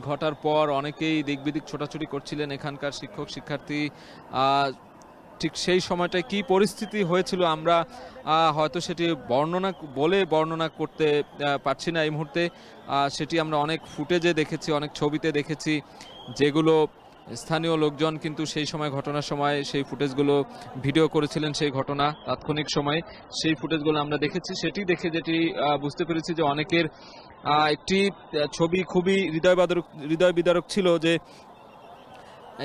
ঘটার পর অনেকেই দিক বিদিক ছোটাছুটি করছিলেন। এখানকার শিক্ষক শিক্ষার্থী ঠিক সেই সময়টায় কি পরিস্থিতি হয়েছিল আমরা হয়তো সেটি বর্ণনা করতে পারছি না এই মুহূর্তে। সেটি আমরা অনেক ফুটেজে দেখেছি, অনেক ছবিতে দেখেছি, যেগুলো স্থানীয় লোকজন কিন্তু সেই সময় ঘটনার সময় সেই ফুটেজগুলো ভিডিও করেছিলেন। সেই ঘটনা তাৎক্ষণিক সময়ে সেই ফুটেজগুলো আমরা দেখেছি। সেটি দেখে যেটি বুঝতে পেরেছি যে অনেকের একটি ছবি খুবই হৃদয় বিদারক ছিল, যে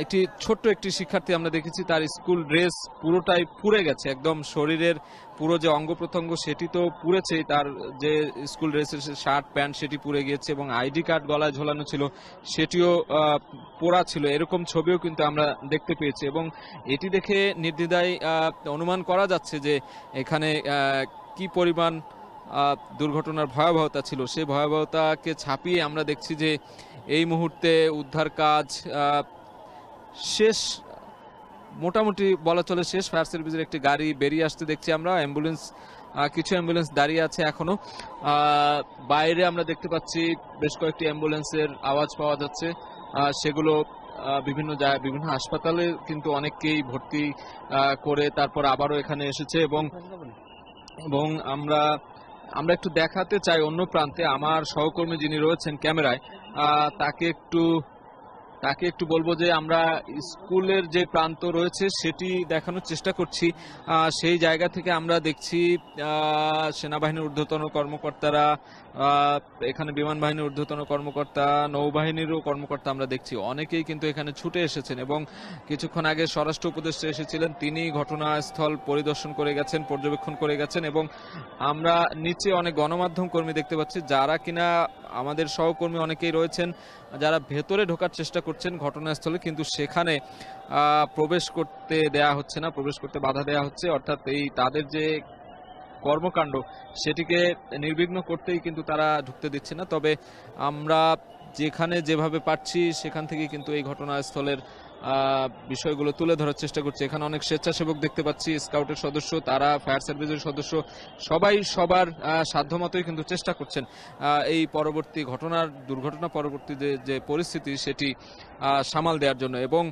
একটি ছোট্ট একটি শিক্ষার্থী আমরা দেখেছি, তার স্কুল ড্রেস পুরোটাই পুড়ে গেছে, একদম শরীরের পুরো যে অঙ্গ প্রত্যঙ্গ সেটি তো পুড়েছেই, তার যে স্কুল ড্রেসের শার্ট প্যান্ট সেটি পুড়ে গিয়েছে এবং আইডি কার্ড গলায় ঝোলানো ছিল সেটিও পোড়া ছিল। এরকম ছবিও কিন্তু আমরা দেখতে পেয়েছি এবং এটি দেখে নির্দ্বিধায় অনুমান করা যাচ্ছে যে এখানে কি পরিমাণ দুর্ঘটনার ভয়াবহতা ছিল। সেই ভয়াবহতাকে ছাপিয়ে আমরা দেখছি যে এই মুহূর্তে উদ্ধার কাজ শেষ, মোটামুটি বলা চলে শেষ। ফায়ার সার্ভিসের একটি গাড়ি বেরিয়ে আসতে দেখছি আমরা, কিছু অ্যাম্বুলেন্স দাঁড়িয়ে আছে এখনো। বাইরে আমরা দেখতে পাচ্ছি বেশ কয়েকটি অ্যাম্বুলেন্সের আওয়াজ পাওয়া যাচ্ছে, সেগুলো বিভিন্ন হাসপাতালে কিন্তু অনেককেই ভর্তি করে তারপর আবারও এখানে এসেছে এবং আমরা একটু দেখাতে চাই অন্য প্রান্তে আমার সহকর্মী যিনি রয়েছেন ক্যামেরায়, তাকে একটু বলবো যে আমরা স্কুলের যে প্রান্ত রয়েছে সেটি দেখানোর চেষ্টা করছি। সেই জায়গা থেকে আমরা দেখছি সেনাবাহিনীর ঊর্ধ্বতন কর্মকর্তারা, এখানে বিমান বাহিনীর ঊর্ধ্বতন কর্মকর্তা, নৌবাহিনীরও কর্মকর্তা আমরা দেখছি অনেকেই কিন্তু এখানে ছুটে এসেছেন এবং কিছুক্ষণ আগে স্বরাষ্ট্র উপদেষ্টা এসেছিলেন, তিনি ঘটনাস্থল পরিদর্শন করে গেছেন, পর্যবেক্ষণ করে গেছেন এবং আমরা নিচে অনেক গণমাধ্যম কর্মী দেখতে পাচ্ছি, যারা কিনা আমাদের সহকর্মী অনেকেই রয়েছেন যারা ভেতরে ঢোকার চেষ্টা করছেন ঘটনাস্থলে, কিন্তু সেখানে প্রবেশ করতে দেয়া হচ্ছে না, প্রবেশ করতে বাধা দেয়া হচ্ছে। অর্থাৎ এই তাদের যে কর্মকাণ্ড সেটিকে নির্বিঘ্ন করতেই কিন্তু তারা ঢুকতে দিচ্ছে না। তবে আমরা যেখানে যেভাবে পারছি সেখান থেকে কিন্তু এই ঘটনাস্থলের বিষয়গুলো তুলে ধরার চেষ্টা করছে। এখানে অনেক স্বেচ্ছাসেবক দেখতে পাচ্ছি, স্কাউটের সদস্য, তারা ফায়ার সার্ভিসের সদস্য, সবাই সবার সাধ্যমতই কিন্তু চেষ্টা করছেন এই দুর্ঘটনা পরবর্তী যে পরিস্থিতি সেটি সামাল দেওয়ার জন্য। এবং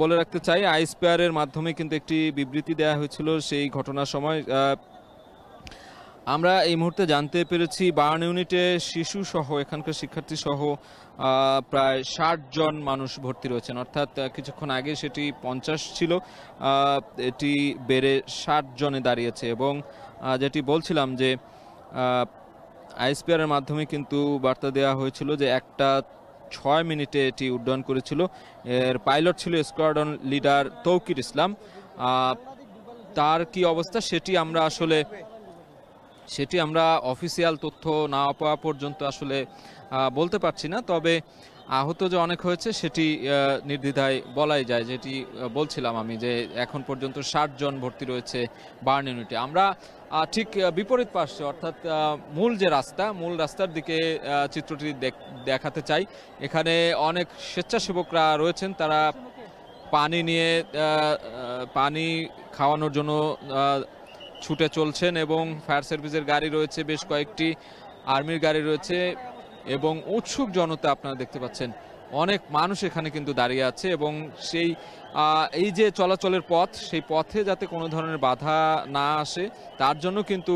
বলে রাখতে চাই, আইএসপিআর-এর মাধ্যমে কিন্তু একটি বিবৃতি দেওয়া হয়েছিল সেই ঘটনার সময়। আমরা এই মুহূর্তে জানতে পেরেছি বার্ন ইউনিটে শিশু সহ, এখানকার শিক্ষার্থী সহ প্রায় 60 জন মানুষ ভর্তি রয়েছেন। অর্থাৎ কিছুক্ষণ আগে সেটি 50 ছিল, এটি বেড়ে 60 জনে দাঁড়িয়েছে। এবং যেটি বলছিলাম যে আইএসপিআর-এর মাধ্যমে কিন্তু বার্তা দেওয়া হয়েছিল যে 1:06 মিনিটে এটি উড্ডয়ন করেছিল। এর পাইলট ছিল স্কোয়াড্রন লিডার তৌকির ইসলাম। তার কি অবস্থা সেটি আমরা অফিসিয়াল তথ্য না পাওয়া পর্যন্ত আসলে বলতে পারছি না। তবে আহত যে অনেক হয়েছে সেটি নির্দ্বিধায় বলাই যায়, যেটি বলছিলাম আমি, যে এখন পর্যন্ত 60 জন ভর্তি রয়েছে বার্ন ইউনিটে। আমরা ঠিক বিপরীত পার্শ্বে, অর্থাৎ মূল রাস্তার দিকে চিত্রটি দেখাতে চাই। এখানে অনেক স্বেচ্ছাসেবকরা রয়েছেন, তারা পানি খাওয়ানোর জন্য ছুটে চলছেন এবং ফায়ার সার্ভিসের গাড়ি রয়েছে, বেশ কয়েকটি আর্মির গাড়ি রয়েছে এবং উৎসুক জনতা আপনারা দেখতে পাচ্ছেন। অনেক মানুষ এখানে কিন্তু দাঁড়িয়ে আছে এবং এই যে চলাচলের পথ, সেই পথে যাতে কোনো ধরনের বাধা না আসে তার জন্য কিন্তু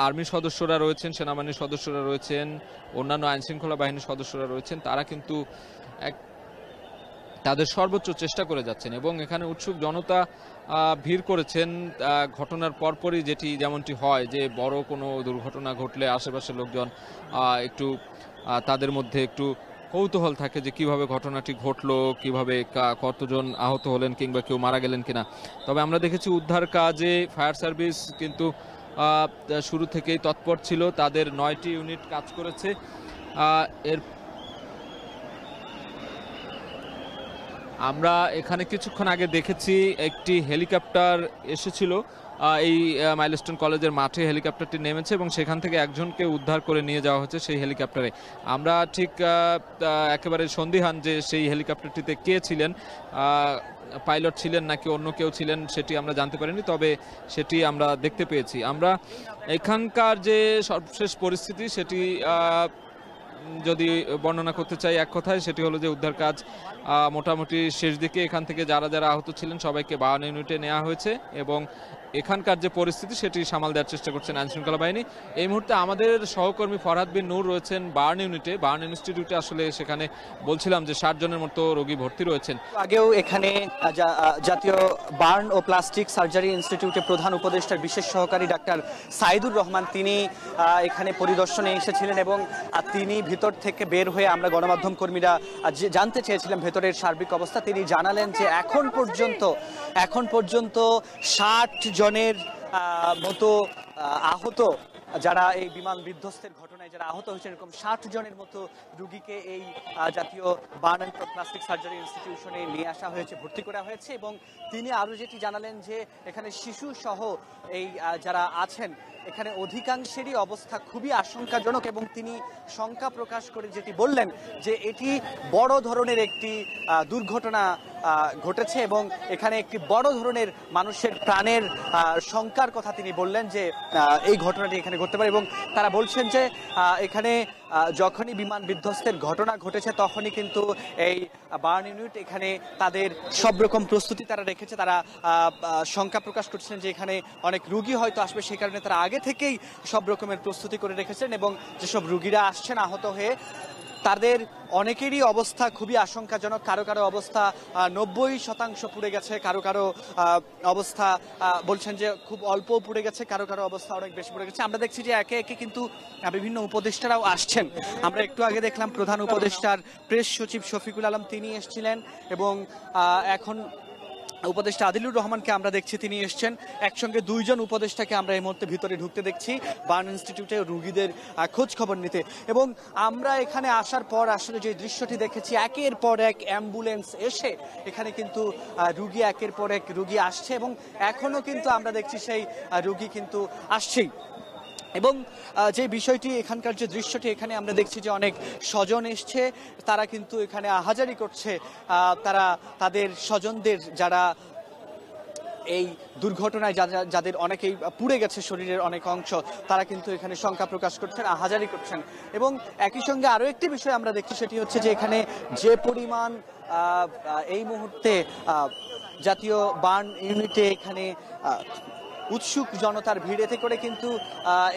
আর্মির সদস্যরা রয়েছেন, সেনাবাহিনীর সদস্যরা রয়েছেন, অন্যান্য আইনশৃঙ্খলা বাহিনীর সদস্যরা রয়েছেন, তারা কিন্তু তাদের সর্বোচ্চ চেষ্টা করে যাচ্ছেন এবং এখানে উৎসুক জনতা ভিড় করেছেন। ঘটনার পরপরই যেমনটি হয় যে বড় কোনো দুর্ঘটনা ঘটলে আশেপাশের লোকজন একটু তাদের মধ্যে একটু কৌতূহল থাকে যে কিভাবে ঘটনাটি ঘটলো, কিভাবে কতজন আহত হলেন কিংবা কেউ মারা গেলেন কিনা। তবে আমরা দেখেছি উদ্ধার কাজে ফায়ার সার্ভিস কিন্তু শুরু থেকেই তৎপর ছিল, তাদের 9টি ইউনিট কাজ করেছে। আমরা এখানে কিছুক্ষণ আগে দেখেছি একটি হেলিকপ্টার এসেছিল, এই মাইলস্টোন কলেজের মাঠে হেলিকপ্টারটি নেমেছে এবং সেখান থেকে একজনকে উদ্ধার করে নিয়ে যাওয়া হচ্ছে সেই হেলিকপ্টারে। আমরা ঠিক একেবারে সন্দিহান যে সেই হেলিকপ্টারটিতে কে ছিলেন, পাইলট ছিলেন নাকি অন্য কেউ ছিলেন সেটি আমরা জানতে পারিনি, তবে সেটি আমরা দেখতে পেয়েছি। আমরা এখানকার যে সর্বশেষ পরিস্থিতি সেটি যদি বর্ণনা করতে চাই এক কথায়, সেটি হলো যে উদ্ধার কাজ মোটামুটি শেষ দিকে। এখান থেকে যারা যারা আহত ছিলেন সবাইকে 52 ইউনিটে নেওয়া হয়েছে এবং এখানকার যে পরিস্থিতি সেটি সামাল দেওয়ার চেষ্টা করছেন আইনশৃঙ্খলা বাহিনী। এই মুহূর্তে আমাদের সহকর্মী ফরহাদ বিন নূর রয়েছেন বার্ন ইউনিটে, বার্ন ইনস্টিটিউটে। আসলে সেখানে বলছিলাম যে 60 জনের মতো রোগী ভর্তি রয়েছেন। আগেও এখানে জাতীয় বার্ন ও প্লাস্টিক সার্জারি ইনস্টিটিউটের প্রধান উপদেষ্টার বিশেষ সহকারী ডাক্তার সাইদুর রহমান তিনি এখানে পরিদর্শনে এসেছিলেন এবং তিনি ভিতর থেকে বের হয়ে আমরা গণমাধ্যম কর্মীরা জানতে চেয়েছিলাম ভেতরের সার্বিক অবস্থা। তিনি জানালেন যে এখন পর্যন্ত 60 জনের মতো আহত, যারা এই বিমান বিধ্বস্তের ঘটনায় যারা আহত হয়েছেন, এরকম 60 জনের মতো রোগীকে এই জাতীয় বার্ন অ্যান্ড প্লাস্টিক সার্জারি ইনস্টিটিউশনে নিয়ে আসা হয়েছে, ভর্তি করা হয়েছে। এবং তিনি আরও যেটি জানালেন যে এখানে শিশু সহ এই যারা আছেন এখানে অধিকাংশেরই অবস্থা খুবই আশঙ্কাজনক এবং তিনি শঙ্কা প্রকাশ করে যেটি বললেন যে এটি বড় ধরনের একটি দুর্ঘটনা ঘটেছে এবং এখানে একটি বড় ধরনের মানুষের প্রাণের শঙ্কার কথা তিনি বললেন যে এই ঘটনাটি এখানে ঘটতে পারে। এবং তারা বলছেন যে এখানে যখনই বিমান বিধ্বস্তের ঘটনা ঘটেছে তখনই কিন্তু এই বার্ন ইউনিট এখানে তাদের সব রকম প্রস্তুতি তারা রেখেছে। তারা শঙ্কা প্রকাশ করছেন যে এখানে অনেক রোগী হয়তো আসবে, সেই কারণে তারা আগে থেকেই সব রকমের প্রস্তুতি করে রেখেছেন এবং যেসব রোগীরা আসছেন আহত হয়ে তাদের অনেকেরই অবস্থা খুবই আশঙ্কাজনক। কারো কারো অবস্থা 90% পুড়ে গেছে, কারো কারো অবস্থা বলছেন যে খুব অল্প পুড়ে গেছে, কারো কারো অবস্থা অনেক বেশি পুড়ে গেছে। আমরা দেখছি যে একে একে কিন্তু বিভিন্ন উপদেষ্টারাও আসছেন। আমরা একটু আগে দেখলাম প্রধান উপদেষ্টার প্রেস সচিব শফিকুল আলম তিনি এসেছিলেন এবং এখন উপদেষ্টা আদিলুর রহমানকে আমরা দেখছি তিনি এসছেন। একসঙ্গে 2 জন উপদেষ্টাকে আমরা এই মুহূর্তে ভিতরে ঢুকতে দেখছি বার্ন ইনস্টিটিউটে রোগীদের খোঁজ খবর নিতে। এবং আমরা এখানে আসার পর আসলে যে দৃশ্যটি দেখেছি, একের পর এক অ্যাম্বুলেন্স এসে এখানে কিন্তু রোগী একের পর এক রোগী আসছে এবং এখনো কিন্তু আমরা দেখছি সেই রোগী কিন্তু আসছেই। এবং যে বিষয়টি এখানকার যে দৃশ্যটি এখানে আমরা দেখছি যে অনেক স্বজন এসছে, তারা কিন্তু এখানে আহাজারি করছে। তারা তাদের স্বজনদের যারা এই দুর্ঘটনায় যাদের অনেকেই পুড়ে গেছে শরীরের অনেক অংশ, তারা কিন্তু এখানে শঙ্কা প্রকাশ করছেন, আহাজারি করছেন। এবং একই সঙ্গে আরও একটি বিষয় আমরা দেখছি, সেটি হচ্ছে যে এখানে যে পরিমাণ এই মুহূর্তে জাতীয় বার্ন ইউনিটে এখানে উৎসুক জনতার ভিড়, এতে করে কিন্তু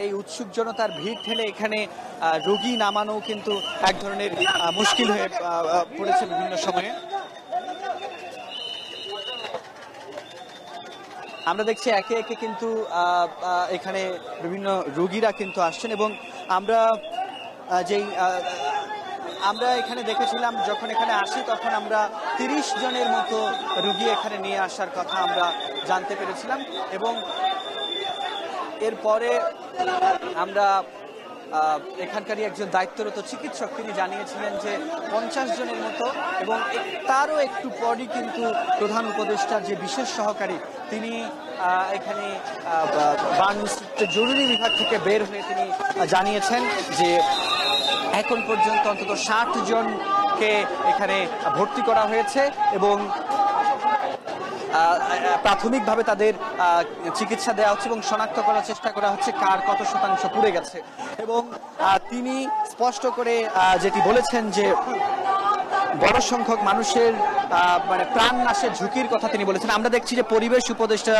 এই উৎসুক জনতার ভিড় ঠেলে এখানে রোগী নামানো কিন্তু এক ধরনের মুশকিল হয়ে পড়েছে বিভিন্ন সময়ে। আমরা দেখছি একে একে কিন্তু এখানে বিভিন্ন রোগীরা কিন্তু আসছেন এবং আমরা এখানে দেখেছিলাম যখন এখানে আসি তখন আমরা 30 জনের মতো রোগী এখানে নিয়ে আসার কথা আমরা জানতে পেরেছিলাম। এবং এরপরে আমরা এখানকারই একজন দায়িত্বরত চিকিৎসক তিনি জানিয়েছিলেন যে 50 জনের মতো। এবং তারও একটু পরই কিন্তু প্রধান উপদেষ্টার যে বিশেষ সহকারী তিনি এখানে বার্ন ইনস্টিটিউটের জরুরি বিভাগ থেকে বের হয়ে তিনি জানিয়েছেন যে এখন পর্যন্ত অন্তত 60 জনকে এখানে ভর্তি করা হয়েছে এবং প্রাথমিকভাবে তাদের চিকিৎসা দেওয়া হচ্ছে এবং শনাক্ত করার চেষ্টা করা হচ্ছে কার কত শতাংশ পুড়ে গেছে। এবং তিনি স্পষ্ট করে যেটি বলেছেন যে বড় সংখ্যক মানুষের মানে প্রাণ নাশের ঝুঁকির কথা তিনি বলেছেন। আমরা দেখছি যে পরিবেশ উপদেষ্টা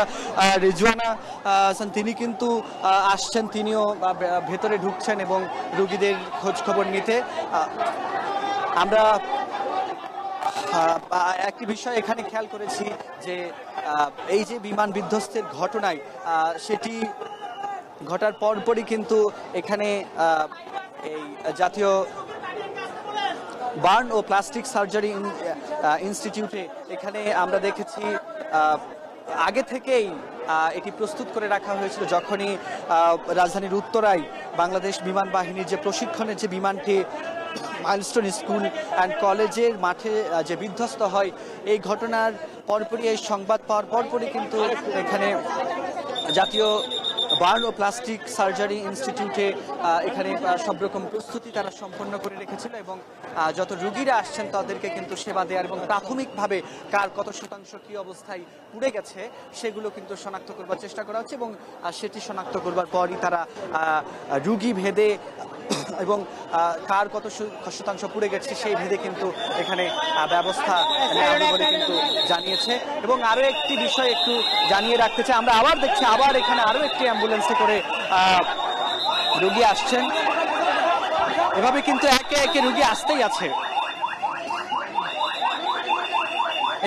রিজওয়ানা হাসান তিনি কিন্তু আসছেন, তিনিও ভেতরে ঢুকছেন এবং রোগীদের খোঁজ খবর নিতে। আমরা একটি বিষয় এখানে খেয়াল করেছি যে এই যে বিমান বিধ্বস্তের ঘটনায় সেটি ঘটার পরপরই কিন্তু এখানে এই জাতীয় বার্ন ও প্লাস্টিক সার্জারি ইনস্টিটিউটে এখানে আমরা দেখেছি আগে থেকেই এটি প্রস্তুত করে রাখা হয়েছিল। যখনই রাজধানীর উত্তরায় বাংলাদেশ বিমান বাহিনীর যে প্রশিক্ষণের যে বিমানটি মাইলস্টোন স্কুল অ্যান্ড কলেজের মাঠে যে বিধ্বস্ত হয়, এই ঘটনার পরপরই এই সংবাদ পাওয়ার পরপরই কিন্তু এখানে জাতীয় বার্ন ও প্লাস্টিক সার্জারি ইনস্টিটিউটে এখানে সব রকম প্রস্তুতি তারা সম্পন্ন করে রেখেছিল এবং যত রোগীরা আসছেন তাদেরকে কিন্তু সেবা দেওয়ার এবং প্রাথমিকভাবে কার কত শতাংশ কী অবস্থায় পুড়ে গেছে সেগুলো কিন্তু শনাক্ত করবার চেষ্টা করা হচ্ছে এবং সেটি শনাক্ত করবার পরই তারা রোগী ভেদে এবং কার কত শতাংশ পুড়ে গেছে সেই ভেদে কিন্তু এখানে ব্যবস্থা নেওয়া হবে বলে কিন্তু জানিয়েছে। এবং আরো একটি বিষয় একটু জানিয়ে রাখতে চাই, আমরা আবার দেখছি আবার এখানে আরো একটি অ্যাম্বুলেন্সে করে রোগী আসছেন, এভাবে কিন্তু একে একে রোগী আসতেই আছে।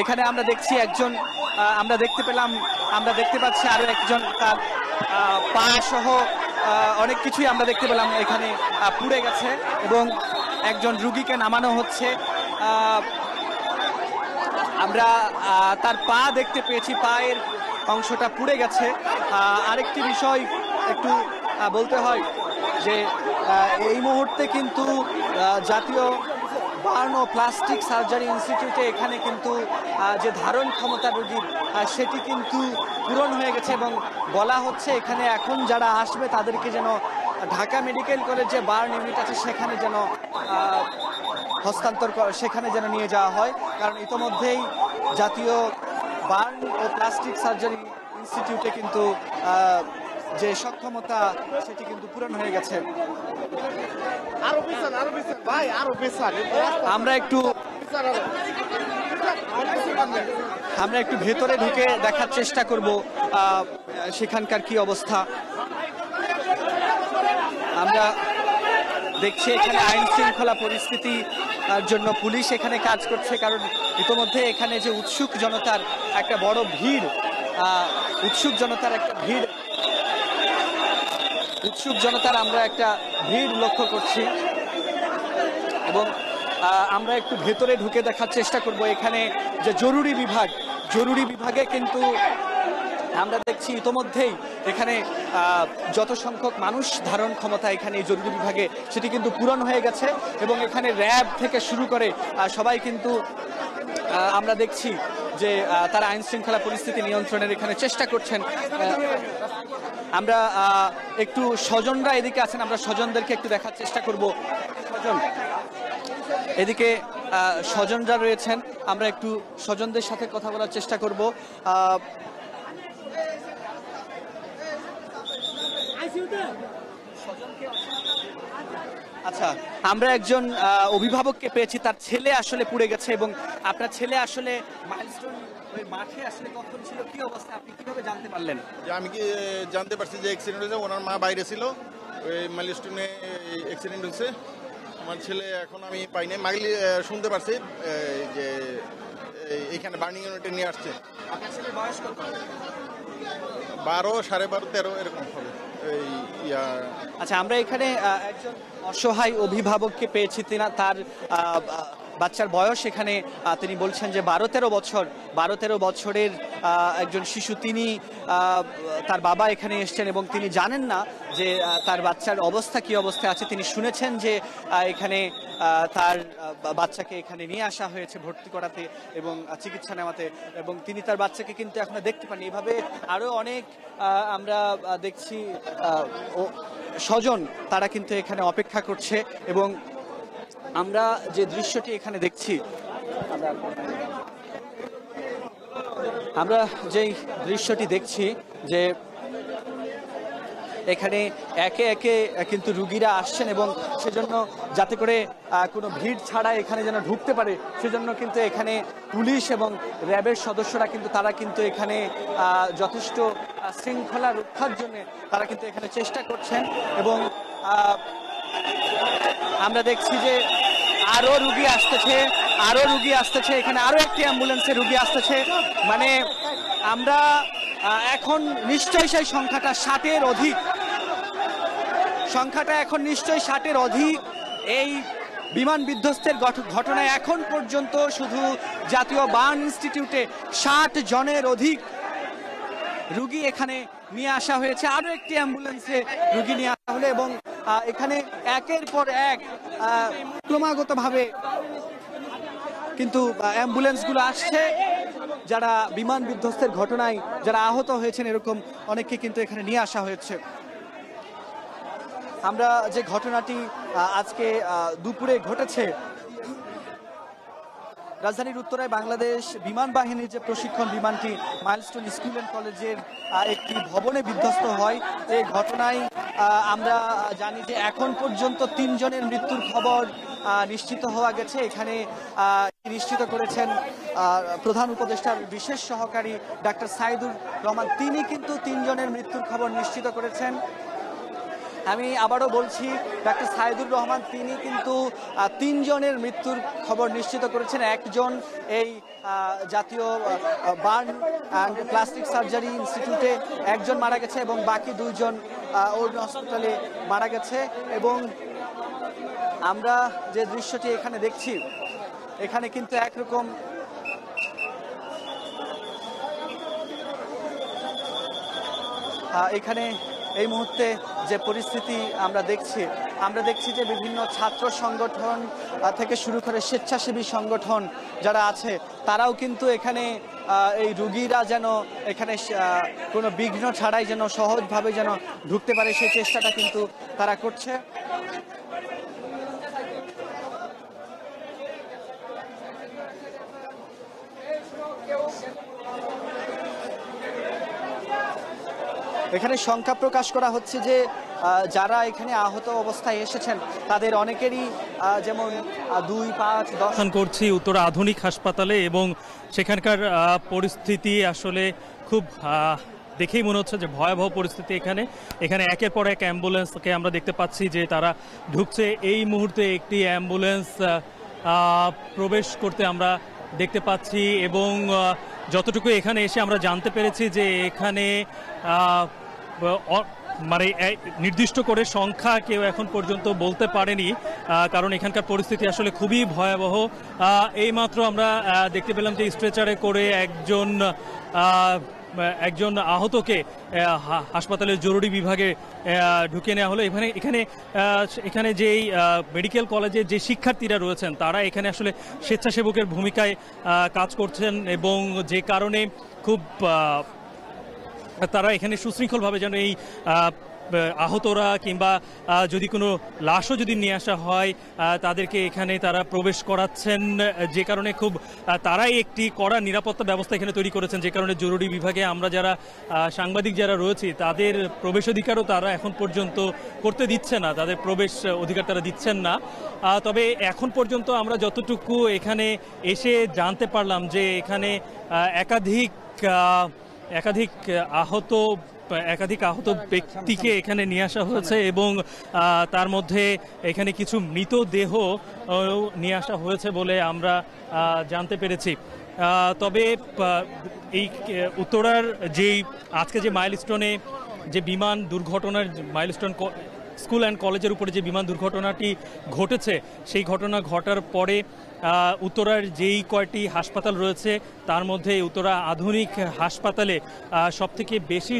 এখানে আমরা দেখছি একজন, আমরা দেখতে পাচ্ছি আরো একজন, তার পা সহ অনেক কিছুই আমরা দেখতে পেলাম এখানে পুড়ে গেছে এবং একজন রুগীকে নামানো হচ্ছে। আমরা তার পা দেখতে পেয়েছি, পায়ের অংশটা পুড়ে গেছে। আরেকটি বিষয় একটু বলতে হয় যে এই মুহূর্তে কিন্তু জাতীয় বার্ন ও প্লাস্টিক সার্জারি ইনস্টিটিউটে এখানে কিন্তু যে ধারণ ক্ষমতা রোগীর সেটি কিন্তু পূরণ হয়ে গেছে এবং বলা হচ্ছে এখানে এখন যারা আসবে তাদেরকে যেন ঢাকা মেডিকেল কলেজে বার্ন ইউনিট আছে সেখানে যেন সেখানে যেন নিয়ে যাওয়া হয়, কারণ ইতোমধ্যেই জাতীয় বার্ন ও প্লাস্টিক সার্জারি ইনস্টিটিউটে কিন্তু যে সক্ষমতা সেটি কিন্তু পূরণ হয়ে গেছে। আমরা একটু ভেতরে ঢুকে দেখার চেষ্টা করব সেখানকার কি অবস্থা। আমরা দেখছি এখানে আইন শৃঙ্খলা পরিস্থিতির জন্য পুলিশ এখানে কাজ করছে, কারণ ইতোমধ্যে এখানে যে উৎসুক জনতার একটা বড় ভিড়, উৎসুক জনতার আমরা একটা ভিড় লক্ষ্য করছি এবং আমরা একটু ভেতরে ঢুকে দেখার চেষ্টা করব। এখানে যে জরুরি বিভাগে কিন্তু আমরা দেখছি ইতোমধ্যেই এখানে যত সংখ্যক মানুষ ধারণ ক্ষমতা এখানে জরুরি বিভাগে সেটি কিন্তু পূরণ হয়ে গেছে এবং এখানে র্যাব থেকে শুরু করে সবাই কিন্তু আমরা দেখছি যে তারা আইন শৃঙ্খলা পরিস্থিতি নিয়ন্ত্রণের এখানে চেষ্টা করছেন। আমরা একটু স্বজনরা এদিকে আছেন, আমরা স্বজনদেরকে একটু দেখার চেষ্টা করব। এদিকে স্বজনরা রয়েছেন, আমরা একটু স্বজনদের সাথে কথা বলার চেষ্টা করব। আচ্ছা, আমরা একজন অভিভাবককে পেয়েছি, তার ছেলে আসলে পুড়ে গেছে এবং আপনার ছেলে আসলে মাইলস্টোন ওই মাঠে আসলে কখন ছিল, কি অবস্থা, আপনি কিভাবে জানতে পারলেন? আমি কি জানতে পারছি যে অ্যাক্সিডেন্ট হয়েছে, ওনার মা বাইরে ছিল, ওই মাইলস্টোনে অ্যাক্সিডেন্ট হয়েছে। আমার ছেলে এখন আমি পাইনি, মাইলি শুনতে পারছি যে এইখানে বার্নিং ইউনিটে নিয়ে আসছে। আপনার ছেলের বয়স কত? 12, 12.5, 13 এরকম হবে। আচ্ছা, আমরা এখানে একজন অসহায় অভিভাবককে পেয়েছি, তার বাচ্চার বয়স এখানে তিনি বলছেন যে 12-13 বছরের একজন শিশু। তিনি তার বাবা এখানে এসছেন এবং তিনি জানেন না যে তার বাচ্চার অবস্থা কি অবস্থায় আছে। তিনি শুনেছেন যে এখানে তার বাচ্চাকে এখানে নিয়ে আসা হয়েছে ভর্তি করাতে এবং চিকিৎসা নেওয়াতে, এবং তিনি তার বাচ্চাকে কিন্তু এখনো দেখতে পাননি। এভাবে আরো অনেক আমরা দেখছি স্বজন, তারা কিন্তু এখানে অপেক্ষা করছে এবং আমরা যে দৃশ্যটি এখানে দেখছি, যে এখানে একে একে কিন্তু রুগীরা আসছেন এবং সেজন্য যাতে করে কোনো ভিড় ছাড়া এখানে যেন ঢুকতে পারে সেজন্য কিন্তু এখানে পুলিশ এবং র্যাবের সদস্যরা কিন্তু তারা কিন্তু এখানে যথেষ্ট শৃঙ্খলা রক্ষার জন্য তারা কিন্তু এখানে চেষ্টা করছেন এবং আমরা দেখছি যে আরো রুগী আসতেছে, এখানে আরো একটি অ্যাম্বুলেন্সে রুগী আসতেছে। মানে আমরা এখন নিশ্চয়ই সেই সংখ্যাটা 60-এর অধিক, এখন নিশ্চয়ই 60-এর অধিক। এই বিমান বিধ্বস্তের ঘটনায় এখন পর্যন্ত শুধু জাতীয় বার্ন ইনস্টিটিউটে 60 জনের অধিক রুগী এখানে নিয়ে আসা হয়েছে। আরো একটি অ্যাম্বুলেন্সে রুগী নিয়ে আসা হলো এবং এখানে একের পর এক ক্রমাগতভাবে কিন্তু অ্যাম্বুলেন্সগুলো আসছে। যারা বিমান বিধ্বস্তের ঘটনায় যারা আহত হয়েছেন এরকম অনেককে কিন্তু এখানে নিয়ে আসা হয়েছে। আমরা যে ঘটনাটি আজকে দুপুরে ঘটেছে, রাজধানীর উত্তরায় বাংলাদেশ বিমান বাহিনীর যে প্রশিক্ষণ বিমানটি মাইলস্টোন স্কুল অ্যান্ড কলেজের একটি ভবনে বিধ্বস্ত হয়, এই ঘটনায় আমরা জানি যে এখন পর্যন্ত 3 জনের মৃত্যুর খবর নিশ্চিত হওয়া গেছে। এখানে নিশ্চিত করেছেন প্রধান উপদেষ্টার বিশেষ সহকারী ডাক্তার সাইদুর রহমান, তিনি কিন্তু 3 জনের মৃত্যুর খবর নিশ্চিত করেছেন। আমি আবারও বলছি, ডাক্তার সাইদুর রহমান তিনি কিন্তু 3 জনের মৃত্যুর খবর নিশ্চিত করেছেন। একজন এই জাতীয় বার্ন অ্যান্ড প্লাস্টিক সার্জারি ইনস্টিটিউটে একজন মারা গেছে এবং বাকি 2 জন অরুণ হসপিটালে মারা গেছে। এবং আমরা যে দৃশ্যটি এখানে দেখছি, এখানে কিন্তু একরকম এখানে এই মুহূর্তে যে পরিস্থিতি আমরা দেখছি যে বিভিন্ন ছাত্র সংগঠন থেকে শুরু করে স্বেচ্ছাসেবী সংগঠন যারা আছে তারাও কিন্তু এখানে এই রুগীরা যেন এখানে কোনো বিঘ্ন ছাড়াই যেন সহজভাবে যেন ঢুকতে পারে সেই চেষ্টাটা কিন্তু তারা করছে। এখানে সংখ্যা প্রকাশ করা হচ্ছে যে যারা এখানে আহত অবস্থায় এসেছেন তাদের অনেকেরই যেমন 2, 5, 10 করছি উত্তরা আধুনিক হাসপাতালে, এবং সেখানকার পরিস্থিতি আসলে খুব দেখেই মনে হচ্ছে যে ভয়াবহ পরিস্থিতি। এখানে একের পর এক অ্যাম্বুলেন্সকে আমরা দেখতে পাচ্ছি যে তারা ঢুকছে। এই মুহূর্তে একটি অ্যাম্বুলেন্স প্রবেশ করতে আমরা দেখতে পাচ্ছি, এবং যতটুকু এখানে এসে আমরা জানতে পেরেছি যে এখানে মানে নির্দিষ্ট করে সংখ্যা কেউ এখন পর্যন্ত বলতে পারেনি, কারণ এখানকার পরিস্থিতি আসলে খুবই ভয়াবহ। এইমাত্র আমরা দেখতে পেলাম যে স্ট্রেচারে করে একজন আহতকে হাসপাতালের জরুরি বিভাগে ঢুকিয়ে নেওয়া হলো। এখানে যেই মেডিকেল কলেজে যে শিক্ষার্থীরা রয়েছেন তারা এখানে আসলে স্বেচ্ছাসেবকের ভূমিকায় কাজ করছেন, এবং যে কারণে খুব তারা এখানে সুশৃঙ্খলভাবে যেন এই আহতরা কিংবা যদি কোনো লাশও যদি নিয়ে আসা হয় তাদেরকে এখানে তারা প্রবেশ করাচ্ছেন, যে কারণে খুব তারাই একটি কড়া নিরাপত্তা ব্যবস্থা এখানে তৈরি করেছেন, যে কারণে জরুরি বিভাগে আমরা যারা সাংবাদিক যারা রয়েছি তাদের প্রবেশাধিকারও তারা এখন পর্যন্ত করতে দিচ্ছে না, তাদের প্রবেশ অধিকার তারা দিচ্ছেন না। তবে এখন পর্যন্ত আমরা যতটুকু এখানে এসে জানতে পারলাম যে এখানে একাধিক আহত ব্যক্তিকে এখানে নিয়ে আসা হয়েছে, এবং তার মধ্যে এখানে কিছু মৃতদেহ নিয়ে আসা হয়েছে বলে আমরা জানতে পেরেছি। তবে এই উত্তরার আজকে যে মাইলস্টোনে যে বিমান দুর্ঘটনার মাইলস্টোন স্কুল অ্যান্ড কলেজের উপরে যে বিমান দুর্ঘটনাটি ঘটেছে, সেই ঘটনা ঘটার পরে উত্তরার যেই কয়টি হাসপাতাল রয়েছে তার মধ্যে উত্তরা আধুনিক হাসপাতালে সবথেকে বেশি